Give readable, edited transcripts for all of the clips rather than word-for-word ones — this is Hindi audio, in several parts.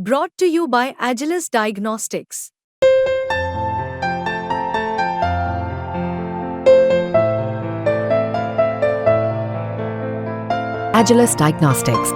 Brought to you by Agilus Diagnostics. Agilus Diagnostics.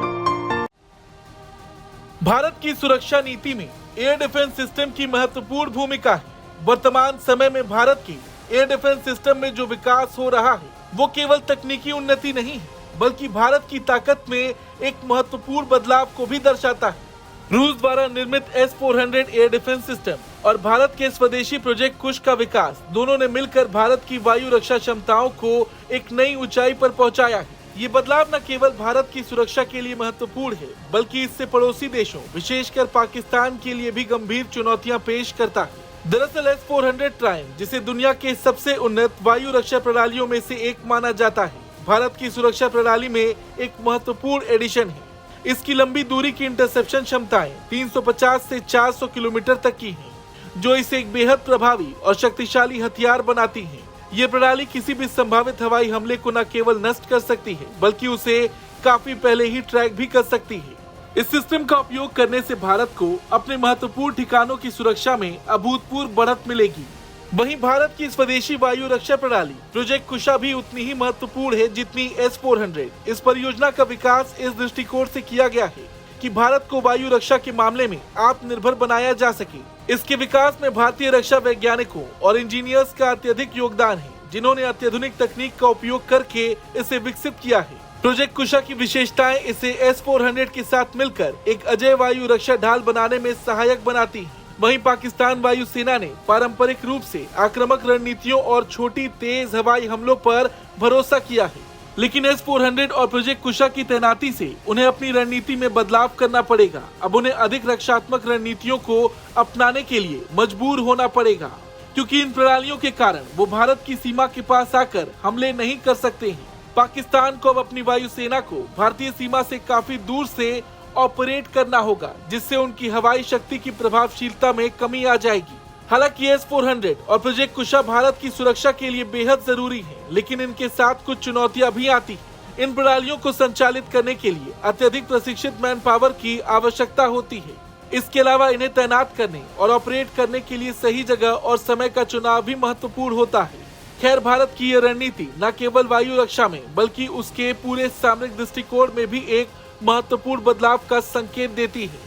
Bharat की सुरक्षा नीति में एयर डिफेंस सिस्टम की महत्वपूर्ण भूमिका है। वर्तमान समय में भारत के एयर डिफेंस सिस्टम में जो विकास हो रहा है वो केवल तकनीकी उन्नति नहीं है, बल्कि भारत की ताकत में एक महत्वपूर्ण बदलाव को भी दर्शाता है। रूस द्वारा निर्मित S-400 एयर डिफेंस सिस्टम और भारत के स्वदेशी प्रोजेक्ट कुश का विकास दोनों ने मिलकर भारत की वायु रक्षा क्षमताओं को एक नई ऊंचाई पर पहुंचाया है। ये बदलाव न केवल भारत की सुरक्षा के लिए महत्वपूर्ण है, बल्कि इससे पड़ोसी देशों, विशेषकर पाकिस्तान के लिए भी गंभीर चुनौतियां पेश करता है। दरअसल S-400 ट्रायन, जिसे दुनिया के सबसे उन्नत वायु रक्षा प्रणालियों में से एक माना जाता है, भारत की सुरक्षा प्रणाली में एक महत्वपूर्ण एडिशन है। इसकी लंबी दूरी की इंटरसेप्शन क्षमताएं 350 से 400 किलोमीटर तक की हैं, जो इसे एक बेहद प्रभावी और शक्तिशाली हथियार बनाती हैं। ये प्रणाली किसी भी संभावित हवाई हमले को न केवल नष्ट कर सकती है, बल्कि उसे काफी पहले ही ट्रैक भी कर सकती है। इस सिस्टम का उपयोग करने से भारत को अपने महत्वपूर्ण ठिकानों की सुरक्षा में अभूतपूर्व बढ़त मिलेगी। वहीं भारत की स्वदेशी वायु रक्षा प्रणाली प्रोजेक्ट कुशा भी उतनी ही महत्वपूर्ण है जितनी S-400। इस परियोजना का विकास इस दृष्टिकोण से किया गया है कि भारत को वायु रक्षा के मामले में आत्मनिर्भर बनाया जा सके। इसके विकास में भारतीय रक्षा वैज्ञानिकों और इंजीनियर्स का अत्यधिक योगदान है, जिन्होंने अत्याधुनिक तकनीक का उपयोग करके इसे विकसित किया है। प्रोजेक्ट कुशा की विशेषताएं इसे S-400 के साथ मिलकर एक अजय वायु रक्षा ढाल बनाने में सहायक बनाती हैं। वहीं पाकिस्तान वायुसेना ने पारंपरिक रूप से आक्रामक रणनीतियों और छोटी तेज हवाई हमलों पर भरोसा किया है, लेकिन S-400 और प्रोजेक्ट कुशा की तैनाती से उन्हें अपनी रणनीति में बदलाव करना पड़ेगा। अब उन्हें अधिक रक्षात्मक रणनीतियों को अपनाने के लिए मजबूर होना पड़ेगा, क्योंकि इन प्रणालियों के कारण वो भारत की सीमा के पास आकर हमले नहीं कर सकते हैं। पाकिस्तान को अब अपनी वायुसेना को भारतीय सीमा से काफी दूर से ऑपरेट करना होगा, जिससे उनकी हवाई शक्ति की प्रभावशीलता में कमी आ जाएगी। हालांकि S-400 और प्रोजेक्ट कुशा भारत की सुरक्षा के लिए बेहद जरूरी है, लेकिन इनके साथ कुछ चुनौतियां भी आती हैं। इन प्रणालियों को संचालित करने के लिए अत्यधिक प्रशिक्षित मैन पावर की आवश्यकता होती है। इसके अलावा इन्हें तैनात करने और ऑपरेट करने के लिए सही जगह और समय का चुनाव भी महत्वपूर्ण होता है। खैर, भारत की यह रणनीति न केवल वायु रक्षा में बल्कि उसके पूरे सामरिक दृष्टिकोण में भी एक महत्वपूर्ण बदलाव का संकेत देती है।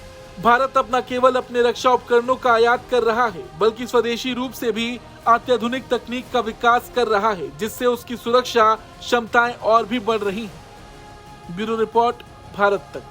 भारत अब न केवल अपने रक्षा उपकरणों का आयात कर रहा है, बल्कि स्वदेशी रूप से भी अत्याधुनिक तकनीक का विकास कर रहा है, जिससे उसकी सुरक्षा क्षमताएं और भी बढ़ रही हैं। ब्यूरो रिपोर्ट, भारत तक।